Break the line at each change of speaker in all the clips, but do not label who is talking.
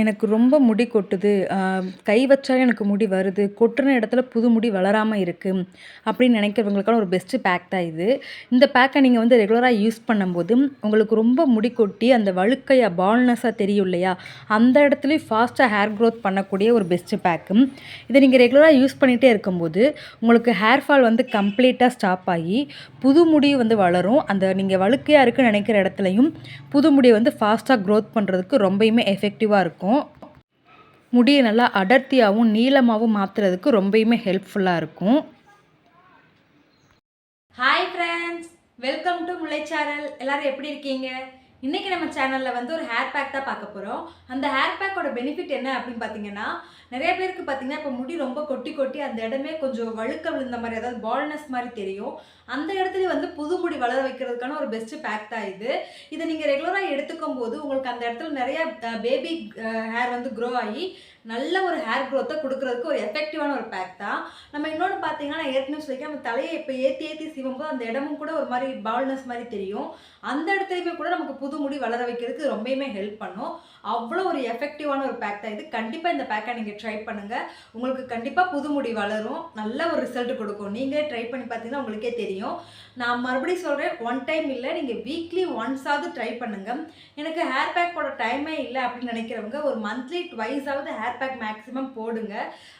எனக்கு ரொம்ப முடி கொட்டுது. கை வச்சாலே எனக்கு முடி வருது. கொட்டுன இடத்துல புது முடி வளராம இருக்கு. அப்படின்னு நினைக்கிறவங்களுக்கான ஒரு பெஸ்ட் பேக் தான் இது. இந்த பேக்க நீங்க வந்து ரெகுலரா யூஸ் பண்ணும்போது, உங்களுக்கு ரொம்ப முடி கொட்டி அந்த வழுக்கையா, பால்னஸ்ஸா தெரியும் இல்லையா? அந்த இடத்துலயும் ஃபாஸ்ட்டா ஹேர் குரோத் பண்ணக்கூடிய ஒரு பெஸ்ட் பேக்கு. இத நீங்க ரெகுலரா யூஸ் பண்ணிட்டே இருக்கும்போது, உங்களுக்கு ஹேர் ஃபால் வந்து கம்ப்ளீட்டா ஸ்டாப் ஆகி, புது முடி வந்து வளரும். அந்த நீங்க வழுக்கையா இருக்குன்னு நினைக்கிற இடத்துலயும், புது முடிய வந்து ஃபாஸ்ட்டா குரோத் பண்றதுக்கு ரொம்பயுமே எஃபெக்டிவா இருக்கும். முடிய நல்லா அடர்த்தியாவும், நீளமாவும் மாத்துறதுக்கு ரொம்பயுமே ஹெல்ப்ஃபுல்லா இருக்கும். Hi friends, welcome to Mullai channel. எல்லாரும் எப்படி இருக்கீங்க? இன்னைக்கு நம்ம சேனல்ல வந்து ஒரு ஹேர் பேக் தான் பார்க்க போறோம். அந்த ஹேர் பேக்கோட பெனிஃபிட் என்ன அப்படின்னு பார்த்தீங்கன்னா, நிறைய பேருக்கு பார்த்தீங்கன்னா இப்போ முடி ரொம்ப கொட்டி கொட்டி அந்த இடமே கொஞ்சம் வழுக்க விழுந்த மாதிரி, அதாவது பால்னஸ் மாதிரி தெரியும். அந்த இடத்துல வந்து புது முடி வளர வைக்கிறதுக்கான ஒரு பெஸ்ட் பேக் தான் இது. இதை நீங்க ரெகுலரா எடுத்துக்கும் போது உங்களுக்கு அந்த இடத்துல நிறைய பேபி ஹேர் வந்து க்ரோ ஆகி நல்ல ஒரு ஹேர் க்ரோத்தை கொடுக்கறதுக்கு ஒரு எஃபெக்டிவான ஒரு பேக் தான். நம்ம இன்னொன்று பார்த்தீங்கன்னா, நான் ஏற்கனவே சொல்லியிருக்கேன், நம்ம தலையை இப்போ ஏற்றி ஏற்றி சீவும்போது அந்த இடமும் கூட ஒரு மாதிரி பால்னஸ் மாதிரி தெரியும். அந்த இடத்துலையுமே கூட நமக்கு புது முடி வளர வைக்கிறதுக்கு ரொம்பவுமே ஹெல்ப் பண்ணும். அவ்வளோ ஒரு எஃபெக்டிவான ஒரு பேக் தான் இது. கண்டிப்பாக இந்த பேக்கை நீங்கள் ட்ரை பண்ணுங்கள். உங்களுக்கு கண்டிப்பாக புது முடி வளரும். நல்ல ஒரு ரிசல்ட் கொடுக்கும். நீங்களே ட்ரை பண்ணி பார்த்தீங்கன்னா உங்களுக்கே தெரியும். நான் மறுபடியும் சொல்கிறேன், ஒன் டைம் இல்லை, நீங்கள் வீக்லி ஒன்ஸாவது ட்ரை பண்ணுங்கள். எனக்கு ஹேர் பேக் போட டைமே இல்லை அப்படின்னு நினைக்கிறவங்க ஒரு மந்த்லி ட்வைஸாவது ஹேர் பேக் மேக்ஸிமம் போடுங்க.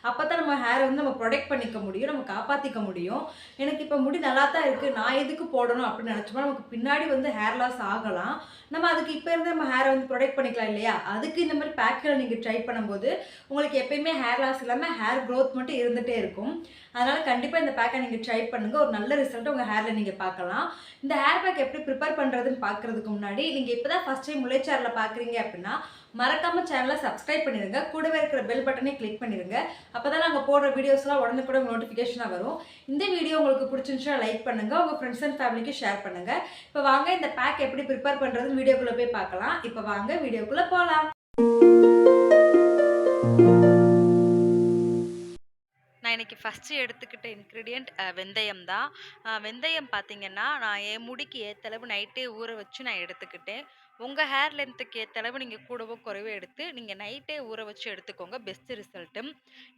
அப்போ தான் நம்ம ஹேரை வந்து நம்ம ப்ரொடெக்ட் பண்ணிக்க முடியும், நம்ம காப்பாற்றிக்க முடியும். எனக்கு இப்போ முடி நல்லா தான் இருக்குது, நான் எதுக்கு போடணும் அப்படின்னு நினச்சோம்னா நமக்கு பின்னாடி வந்து ஹேர் லாஸ் ஆகலாம். நம்ம அதுக்கு இப்போ இருந்து நம்ம ஹேரை வந்து ப்ரொடெக்ட் பண்ணிக்கலாம் இல்லையா? அதுக்கு இந்த மாதிரி பேக்குகளை நீங்கள் ட்ரை பண்ணும்போது உங்களுக்கு எப்பயுமே ஹேர் லாஸ் இல்லாமல் ஹேர் க்ரோத் மட்டும் இருந்துகிட்டே இருக்கும். அதனால் கண்டிப்பாக இந்த பேக்கை நீங்கள் ட்ரை பண்ணுங்கள். ஒரு நல்ல ரிசல்ட்டை உங்கள் ஹேரில் நீங்கள் பார்க்கலாம். இந்த ஹேர் பேக் எப்படி ப்ரிப்பேர் பண்ணுறதுன்னு பார்க்குறதுக்கு முன்னாடி நீங்கள் இப்போ தான் ஃபஸ்ட் டைம் முல்லை சேனலில் பார்க்குறீங்க அப்படின்னா மறக்காம சேனலை சப்ஸ்கிரைப் பண்ணிடுங்க. கூடவே இருக்கிற பெல் பட்டனை கிளிக் பண்ணிடுங்க. அப்போ தான் நாங்கள் போடுற வீடியோஸ்லாம் உடனுக்குடன் நோட்டிஃபிகேஷனாக வரும். இந்த வீடியோ உங்களுக்கு பிடிச்சிருந்துச்சுன்னா லைக் பண்ணுங்கள், உங்கள் ஃப்ரெண்ட்ஸ் அண்ட் ஃபேமிலிக்கு ஷேர் பண்ணுங்கள். இப்போ வாங்க இந்த பேக் எப்படி ப்ரிப்பேர் பண்ணுறதுன்னு வீடியோக்குள்ளே போய் பார்க்கலாம். இப்போ வாங்க வீடியோக்குள்ளே போகலாம். நான் இன்னைக்கு ஃபஸ்ட்டு எடுத்துக்கிட்ட இன்க்ரீடியன்ட் வெந்தயம் தான். வெந்தயம் பார்த்தீங்கன்னா, நான் என் முடிக்கு ஏத்தளவு நைட்டே ஊற வச்சு நான் எடுத்துக்கிட்டேன். உங்க ஹேர் லென்த்துக்கு ஏத்தளவு நீங்க கூடவோ குறைவோ எடுத்து, நீங்க நைட்டே ஊற வச்சு எடுத்துக்கோங்க. Best result.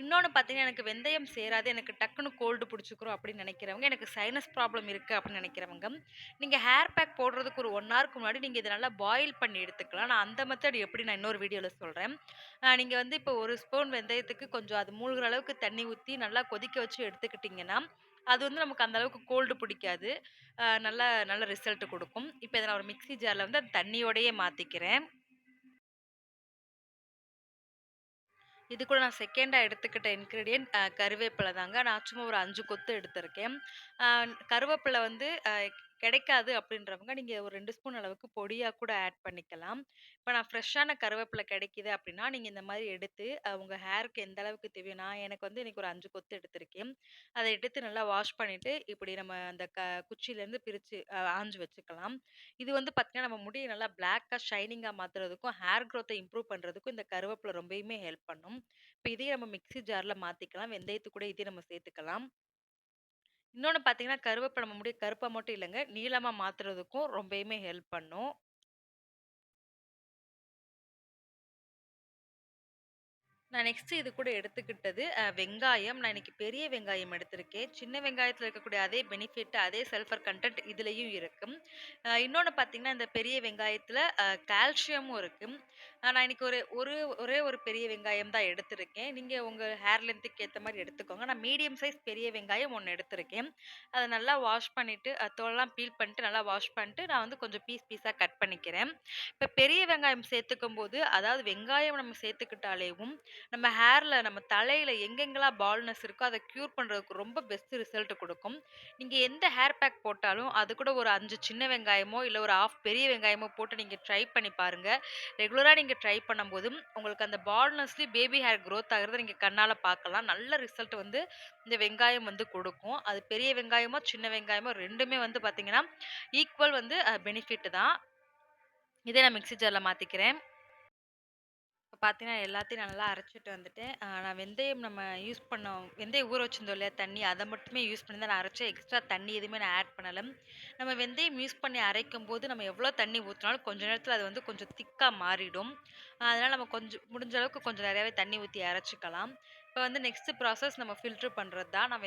இன்னொன்னு பார்த்தீங்கன்னா, எனக்கு வெந்தயம் சேராது, எனக்கு டக்குனு கோல்டு புடிச்சுக்கும் அப்படின்னு நினைக்கிறவங்க, எனக்கு சைனஸ் ப்ராப்ளம் இருக்கு அப்படின்னு நினைக்கிறவங்க, நீங்க ஹேர் பேக் போடுறதுக்கு ஒரு 1 ஹவருக்கு முன்னாடி நீங்க இத நல்லா பாயில் பண்ணி எடுத்துக்கலாம். நான் அந்த மெத்தட் எப்படி நான் இன்னொரு வீடியோல சொல்றேன். நீங்க வந்து இப்போ 1 ஸ்பூன் வெந்தயத்துக்கு கொஞ்சம் அது மூழ்குற அளவுக்கு தண்ணி ஊத்தி நல்லா கொதிக்க வச்சு எடுத்துக்கிட்டீங்கன்னா, அது வந்து நமக்கு அந்த அளவுக்கு கோல்டு பிடிக்காது. நல்ல நல்ல ரிசல்ட் குடுக்கும். இப்ப இத நான் ஒரு மிக்ஸி ஜார்ல வந்து அந்த தண்ணியோடயே மாத்திக்கிறேன். இது கூட நான் செகண்டா எடுத்துக்கிட்ட இன்கிரீடியன்ட் கருவேப்பிலை தாங்க. நான் சும்மா ஒரு 5 கொத்து எடுத்திருக்கேன். அ கருவேப்பிலை வந்து கிடைக்காது அப்படின்றவங்க நீங்க ஒரு 2 ஸ்பூன் அளவுக்கு பொடியா கூட ஆட் பண்ணிக்கலாம். இப்ப நான் ஃப்ரெஷ்ஷான கருவேப்பிலை கிடைக்குது அப்படின்னா, நீங்க இந்த மாரி எடுத்து உங்க ஹேருக்கு எந்த அளவுக்கு தேவையோ எனக்கு வந்து இன்னைக்கு ஒரு 5 கொத்து எடுத்திருக்கேன். அத எடுத்து நல்லா வாஷ் பண்ணிட்டு, இப்படி நம்ம அந்த குச்சியிலேருந்து பிரிச்சு ஆஞ்சு வச்சுக்கலாம். இது வந்து பார்த்தீங்கன்னா, நம்ம முடிய நல்லா பிளாக்கா ஷைனிங்கா மாத்துறதுக்கும், ஹேர் குரோத்த இம்ப்ரூவ் பண்றதுக்கும் இந்த கருவேப்பிலை ரொம்பயுமே ஹெல்ப் பண்ணும். இப்ப இதையும் நம்ம மிக்ஸி ஜார்ல மாத்திக்கலாம். வெந்தயத்து கூட இதையும் நம்ம சேர்த்துக்கலாம். இன்னொன்னு பார்த்தீங்கன்னா, கருவேப்பிலை நம்ம முடிய கருப்பா மட்டும் இல்லங்க, நீளமா மாத்துறதுக்கும் ரொம்பயுமே ஹெல்ப் பண்ணும். நான் நெக்ஸ்ட் இது கூட எடுத்துக்கிட்டது வெங்காயம். நான் இன்னைக்கு பெரிய வெங்காயம் எடுத்திருக்கேன். சின்ன வெங்காயத்துல இருக்கக்கூடிய அதே பெனிஃபிட், அதே சல்ஃபர் கன்டென்ட் இதுலயும் இருக்கு. இன்னொன்னு பார்த்தீங்கன்னா, இந்த பெரிய வெங்காயத்துல கால்சியமும் இருக்கு. நான் இன்னைக்கு ஒரே ஒரு பெரிய வெங்காயம் தான் எடுத்திருக்கேன். நீங்க உங்க ஹேர் லென்த்துக்கு ஏத்த மாரி எடுத்துக்கோங்க. நான் மீடியம் சைஸ் பெரிய வெங்காயம் 1 எடுத்திருக்கேன். அத நல்லா வாஷ் பண்ணிட்டு, தோலெல்லாம் பீல் பண்ணிட்டு, நல்லா வாஷ் பண்ணிட்டு, நான் வந்து கொஞ்சம் பீஸா கட் பண்ணிக்கிறேன். இப்ப பெரிய வெங்காயம் சேர்த்துக்கும்போது, அதாவது வெங்காயம் நம்ம சேர்த்துக்கிட்டாலேவும் நம்ம ஹேர்ல நம்ம தலையில எங்கெங்கெல்லாம் பால்னஸ் இருக்கோ அதை கியூர் பண்றதுக்கு ரொம்ப பெஸ்ட் ரிசல்ட் கொடுக்கும். நீங்க எந்த ஹேர் பேக் போட்டாலும் அது கூட ஒரு 5 சின்ன வெங்காயமோ இல்ல ஒரு ஹாஃப் பெரிய வெங்காயமோ போட்டு நீங்க ட்ரை பண்ணி பாருங்க. ரெகுலரா நீங்க ட்ரை பண்ணும்போது உங்களுக்கு அந்த பால்னஸ்லி பேபி ஹேர் growth ஆகுறத நீங்க கண்ணால பார்க்கலாம். நல்ல ரிசல்ட் வந்து இந்த வெங்காயம் வந்து கொடுக்கும். அது பெரிய வெங்காயமோ சின்ன வெங்காயமோ ரெண்டுமே வந்து பாத்தீங்கன்னா ஈக்குவல் வந்து பெனிஃபிட் தான். இதை நான் மிக்ஸி ஜார்ல மாத்திக்கிறேன். பார்த்தீங்கன்னா, எல்லாத்தையும் நான் நல்லா அரைச்சுட்டு வந்துட்டேன். நான் வெந்தயம் நம்ம யூஸ் பண்ணோம் வெந்தயம் ஊற வச்சிருந்தோம் இல்லையா தண்ணி, அத மட்டுமே யூஸ் பண்ணி தான் நான் அரைச்சேன். எக்ஸ்ட்ரா தண்ணி எதுவுமே நான் ஆட் பண்ணல. நம்ம வெந்தயம் யூஸ் பண்ணி அரைக்கும்போது, நம்ம எவ்வளோ தண்ணி ஊத்துனாலும் கொஞ்ச நேரத்தில அது வந்து கொஞ்சம் திக்கா மாறிடும். அதனால நம்ம கொஞ்சம் முடிஞ்ச அளவுக்கு கொஞ்சம் நெறையாவே தண்ணி ஊத்தி அரைச்சுக்கலாம். இப்ப வந்து நெக்ஸ்ட் ப்ராசஸ் நம்ம ஃபில்டர் பண்றது தான். நான்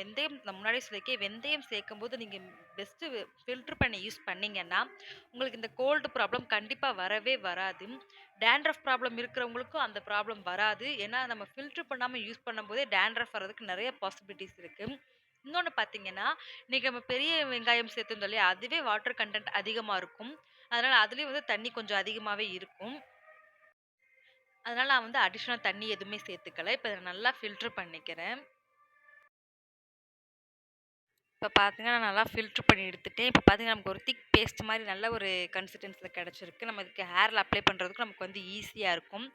முன்னாடியே சொல்லியிருக்கேன், வெந்தயம் சேர்க்கும்போது நீங்க பெஸ்ட்டு ஃபில்டர் பண்ணி யூஸ் பண்ணீங்கன்னா, உங்களுக்கு இந்த கோல்டு ப்ராப்ளம் கண்டிப்பா வரவே வராது. டேண்ட்ரஃப் ப்ராப்ளம் இருக்கிறவங்களுக்கும் அந்த ப்ராப்ளம் வராது. ஏன்னா, நம்ம ஃபில்டர் பண்ணாம யூஸ் பண்ணும்போதே டேண்ட்ரஃப் வர்றதுக்கு நெறைய பாசிபிலிட்டீஸ் இருக்கு. இன்னொன்னு பார்த்தீங்கன்னா, இன்னைக்கு நம்ம பெரிய வெங்காயம் சேர்த்துருந்தோம் இல்லையா? அதுவே வாட்டர் கன்டென்ட் அதிகமா இருக்கும். அதனால அதுலயும் வந்து தண்ணி கொஞ்சம் அதிகமாவே இருக்கும். அதனால நான் வந்து அடிஷனல் தண்ணி எதுவுமே சேர்த்துக்கல. இப்ப இத நல்லா ஃபில்டர் பண்ணிக்கிறேன். இப்ப பார்த்தீங்கன்னா, நான் நல்லா ஃபில்டர் பண்ணி எடுத்துட்டேன். இப்ப பார்த்தீங்கன்னா, நமக்கு ஒரு திக் பேஸ்ட் மாரி நல்ல ஒரு கன்சிஸ்டன்சில கிடைச்சிருக்கு. நம்ம இதுக்கு ஹேர்ல அப்ளை பண்றதுக்கு நமக்கு வந்து ஈஸியா இருக்கும்.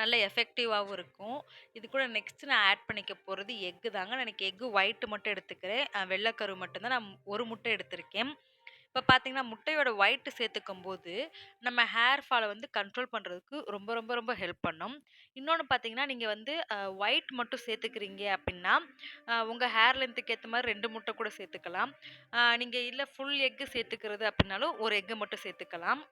நல்ல எஃபெக்டிவாவும் இருக்கும். இது கூட நெக்ஸ்ட் நான் ஆட் பண்ணிக்க போறது எக்கு தாங்க. நான் இன்னைக்கு எக்கு ஒயிட் மட்டும் எடுத்துக்கிறேன். வெள்ள கரு மட்டும் தான் நான் 1 முட்டை எடுத்திருக்கேன். இப்ப பார்த்தீங்கன்னா, முட்டையோட ஒயிட் சேர்த்துக்கும்போது, நம்ம ஹேர் ஃபால வந்து கண்ட்ரோல் பண்றதுக்கு ரொம்ப ரொம்ப ரொம்ப ஹெல்ப் பண்ணும். இன்னொன்னு பார்த்தீங்கன்னா, நீங்க வந்து ஒயிட் மட்டும் சேர்த்துக்கிறீங்க அப்டின்னா, உங்க ஹேர் லென்த்துக்கு ஏத்த மாரி 2 முட்டை கூட சேர்த்துக்கலாம். நீங்க இல்ல ஃபுல் எக் சேர்த்துக்கிறது அப்டின்னாலும், 1 எக் மட்டும் சேர்த்துக்கலாம்.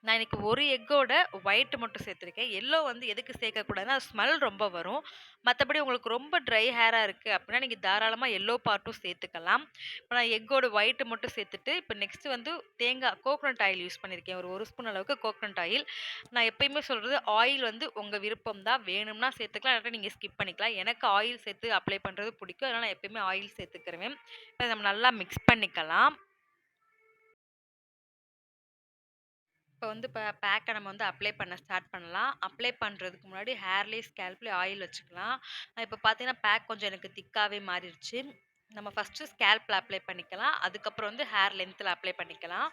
நான் இன்னைக்கு 1 எக்கோட ஒயிட் மட்டும் சேர்த்துருக்கேன். எல்லோ வந்து எதுக்கு சேர்க்கக்கூடாதுன்னா, ஸ்மெல் ரொம்ப வரும். மத்தபடி உங்களுக்கு ரொம்ப ட்ரை ஹேரா இருக்கு அப்டின்னா, நீங்க தாராளமா எல்லோ பார்ட்டும் சேர்த்துக்கலாம். இப்ப நான் எக்கோட ஒயிட் மட்டும் சேர்த்துட்டு, இப்ப நெக்ஸ்ட் வந்து கோகனட் ஆயில் யூஸ் பண்ணியிருக்கேன். ஒரு 1 ஸ்பூன் அளவுக்கு கோகனட் ஆயில். நான் எப்பயுமே சொல்றது ஆயில் வந்து உங்க விருப்பம் தான். வேணும்னா சேர்த்துக்கலாம். இல்லாட்டி நீங்க ஸ்கிப் பண்ணிக்கலாம். எனக்கு ஆயில் சேர்த்து அப்ளை பண்றது பிடிக்கும். அதனால நான் எப்பயுமே ஆயில் சேர்த்துக்கிருவேன். இப்ப நம்ம நல்லா மிக்ஸ் பண்ணிக்கலாம். இப்போ வந்து பேக்க நம்ம வந்து அப்ளை பண்ண ஸ்டார்ட் பண்ணலாம். அப்ளை பண்றதுக்கு முன்னாடி ஹேர்லயும், ஸ்கேல்ப்லயும் ஆயில் வச்சுக்கலாம். இப்போ பார்த்தீங்கன்னா, பேக் கொஞ்சம் எனக்கு திக்காவே மாறிடுச்சு. நம்ம ஃபர்ஸ்ட்டு ஸ்கேல்ப்ல அப்ளை பண்ணிக்கலாம். அதுக்கப்புறம் வந்து ஹேர் லென்த்ல அப்ளை பண்ணிக்கலாம்.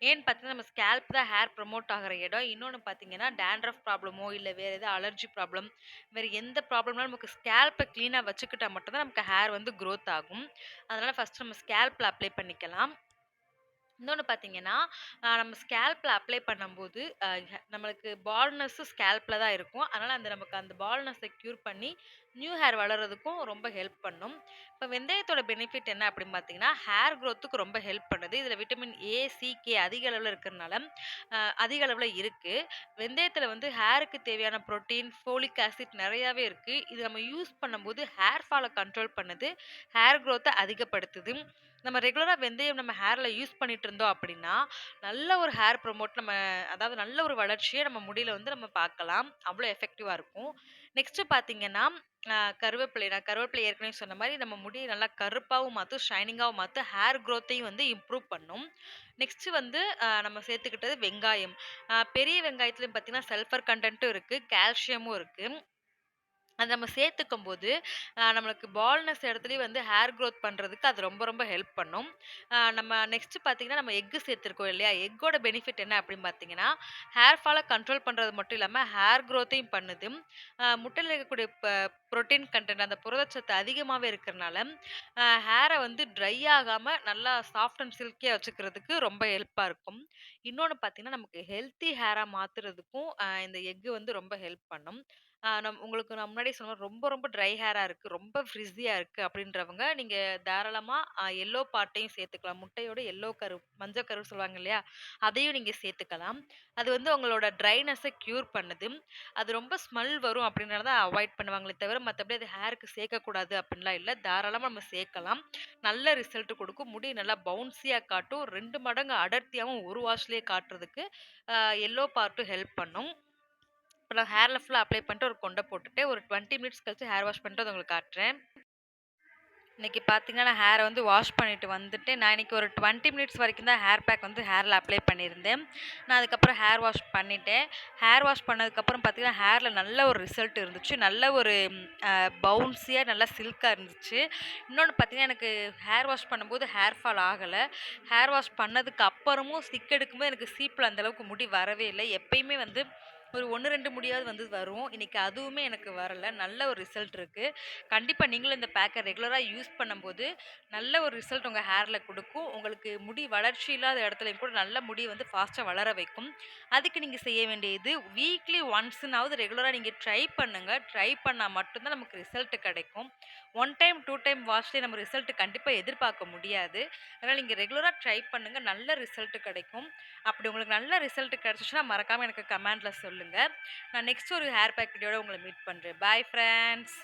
ஏன்னு பார்த்தீங்கன்னா, நம்ம ஸ்கேல்ப் தான் ஹேர் ப்ரமோட் ஆகுற இடம். இன்னொன்னு பார்த்தீங்கன்னா, டாண்ட்ரஃப் ப்ராப்ளமோ, இல்ல வேற ஏதாவது அலர்ஜி ப்ராப்ளம், வேற எந்த ப்ராப்ளம்னாலும் நமக்கு ஸ்கேல்ப்ப கிளீனா வச்சுக்கிட்டா மட்டும் தான் நமக்கு ஹேர் வந்து குரோத் ஆகும். அதனால ஃபர்ஸ்ட் நம்ம ஸ்கேல்ப்ல அப்ளை பண்ணிக்கலாம். இன்னொன்னு பார்த்தீங்கன்னா, நம்ம ஸ்கேல்ப்ல அப்ளை பண்ணும்போது, நம்மளுக்கு பால்ட்னஸும் ஸ்கேல்ப்ல தான் இருக்கும். அதனால நமக்கு அந்த பால்ட்னஸ க்யூர் பண்ணி, நியூ ஹேர் வளர்றதுக்கும் ரொம்ப ஹெல்ப் பண்ணும். இப்ப வெந்தயத்தோட பெனிஃபிட் என்ன அப்படின்னு பார்த்தீங்கன்னா, ஹேர் குரோத்துக்கு ரொம்ப ஹெல்ப் பண்ணுது. இதுல விட்டமின் ஏ, சி, கே அதிக அளவுல இருக்கிறனால, அதிக அளவுல இருக்கு. வெந்தயத்துல வந்து ஹேருக்கு தேவையான புரோட்டீன், ஃபோலிக் ஆசிட் நெறையாவே இருக்கு. இது நம்ம யூஸ் பண்ணும்போது ஹேர் ஃபால கண்ட்ரோல் பண்ணுது. ஹேர் குரோத்த அதிகப்படுத்துது. நம்ம ரெகுலரா வெந்தயம் நம்ம ஹேர்ல யூஸ் பண்ணிட்டு இருந்தோம் அப்படின்னா, நல்ல ஒரு ஹேர் ப்ரமோட் அதாவது நல்ல ஒரு வளர்ச்சிய நம்ம முடியில வந்து நம்ம பார்க்கலாம். அவ்வளோ எஃபெக்டிவா இருக்கும். நெக்ஸ்ட் பார்த்தீங்கன்னா, நான் கருவேப்பிலை ஏற்கனவே சொன்ன மாரி நம்ம முடிய நல்லா கருப்பாவும் மாத்தும், ஷைனிங்காவும் மாத்தும். ஹேர் குரோத்தையும் வந்து இம்ப்ரூவ் பண்ணும். நெக்ஸ்ட் வந்து நம்ம சேர்த்துக்கிட்டது வெங்காயம். பெரிய வெங்காயத்திலயும் பார்த்தீங்கன்னா, சல்ஃபர் கன்டென்ட்டும் இருக்கு, கால்சியமும் இருக்கு. அது நம்ம சேர்த்துக்கும்போது, நம்மளுக்கு பால்னஸ் இடத்துலயும் வந்து ஹேர் குரோத் பண்றதுக்கு அது ரொம்ப ரொம்ப ஹெல்ப் பண்ணும். நம்ம நெக்ஸ்ட் பார்த்தீங்கன்னா, நம்ம எக் சேர்த்துருக்கோம் இல்லையா? எக்கோட பெனிஃபிட் என்ன அப்படின்னு பார்த்தீங்கன்னா, ஹேர் ஃபால கண்ட்ரோல் பண்றது மட்டும் இல்லாம, ஹேர் குரோத்தையும் பண்ணுது. முட்டையில இருக்கக்கூடிய புரோட்டீன் கன்டென்ட் அந்த புரதச்சத்து அதிகமாவே இருக்கிறனால, ஹேர வந்து ட்ரை ஆகாம நல்லா சாஃப்ட் அண்ட் சில்கியா வச்சுக்கிறதுக்கு ரொம்ப ஹெல்ப்பா இருக்கும். இன்னொன்னு பார்த்தீங்கன்னா, நமக்கு ஹெல்த்தி ஹேரா மாத்துறதுக்கும் இந்த எக் வந்து ரொம்ப ஹெல்ப் பண்ணும். உங்களுக்கு நான் முன்னாடியே சொன்ன மாரி ரொம்ப ரொம்ப ட்ரை ஹேரா இருக்கு, ரொம்ப ஃப்ரிஸியா இருக்கு அப்படின்றவங்க, நீங்க தாராளமா எல்லோ பார்ட்டையும் சேர்த்துக்கலாம். முட்டையோட எல்லோ கரு, மஞ்ச கரு சொல்லுவாங்க இல்லையா? அதையும் நீங்க சேர்த்துக்கலாம். அது வந்து உங்களோட ட்ரைனஸ க்யூர் பண்ணுது. அது ரொம்ப ஸ்மெல் வரும் அப்படின்றனால தான் அவாய்ட் பண்ணுவாங்களே தவிர, மத்தபடி அது ஹேருக்கு சேர்க்கக்கூடாது அப்படின்லாம் இல்ல. தாராளமா நம்ம சேர்க்கலாம். நல்ல ரிசல்ட் குடுக்கும். முடி நல்லா பவுன்ஸியா காட்டும். 2 மடங்கு அடர்த்தியாவும் ஒரு வாஷ்லயே காட்டுறதுக்கு எல்லோ பார்ட்டும் ஹெல்ப் பண்ணும். இப்ப நான் ஹேர்ல ஃபுல்லா அப்ளை பண்ணிட்டு ஒரு கொண்ட போட்டுட்டு, ஒரு 20 மினிட்ஸ் கழிச்சு ஹேர் வாஷ் பண்ணிட்டு வந்து உங்களுக்கு காட்டுறேன். இன்னைக்கு பார்த்தீங்கன்னா, நான் ஹேர வந்து வாஷ் பண்ணிட்டு வந்துட்டு, நான் இன்னைக்கு ஒரு 20 மினிட்ஸ் வரைக்கும் தான் ஹேர் பேக் வந்து ஹேர்ல அப்ளை பண்ணியிருந்தேன். நான் அதுக்கப்புறம் ஹேர் வாஷ் பண்ணிட்டேன். ஹேர் வாஷ் பண்ணதுக்கப்புறம் பார்த்தீங்கன்னா, ஹேர்ல நல்ல ஒரு ரிசல்ட் இருந்துச்சு. நல்ல ஒரு பவுன்ஸியா நல்லா சில்கா இருந்துச்சு. இன்னொன்னு பார்த்தீங்கன்னா, எனக்கு ஹேர் வாஷ் பண்ணும்போது ஹேர் ஃபால் ஆகல. ஹேர் வாஷ் பண்ணதுக்கு அப்புறமும் சிக் எடுக்கும்போது எனக்கு சீப்ல அந்த அளவுக்கு முடி வரவே இல்ல. எப்பயுமே வந்து ஒரு 1, 2 முடியாவது வந்து வரும். இன்னைக்கு அதுவுமே எனக்கு வரல. நல்ல ஒரு ரிசல்ட் இருக்கு. கண்டிப்பா நீங்களும் இந்த பேக்க ரெகுலரா யூஸ் பண்ணும்போது, நல்ல ஒரு ரிசல்ட் உங்க ஹேர்ல குடுக்கும். உங்களுக்கு முடி வளர்ச்சி இல்லாத இடத்துலயும் கூட நல்ல முடி வந்து ஃபாஸ்ட்டா வளர வைக்கும். அதுக்கு நீங்க செய்ய வேண்டியது வீக்லி ஒன்ஸ்னாவது ரெகுலரா நீங்க ட்ரை பண்ணுங்க. ட்ரை பண்ணா மட்டும் தான் நமக்கு ரிசல்ட் கிடைக்கும். 1 டைம், 2 டைம் வாஷ்லயே நம்ம ரிசல்ட் கண்டிப்பா எதிர்பார்க்க முடியாது. அதனால நீங்க ரெகுலரா ட்ரை பண்ணுங்க. நல்ல ரிசல்ட் கிடைக்கும். அப்படி உங்களுக்கு நல்ல ரிசல்ட் கிடைச்சுச்சுன்னா மறக்காம எனக்கு கமெண்ட்ல சொல்லுங்க. நான் நெக்ஸ்ட் ஒரு ஹேர் பேக் வீடியோட உங்கள மீட் பண்றேன். பாய் ஃபிரெண்ட்ஸ்.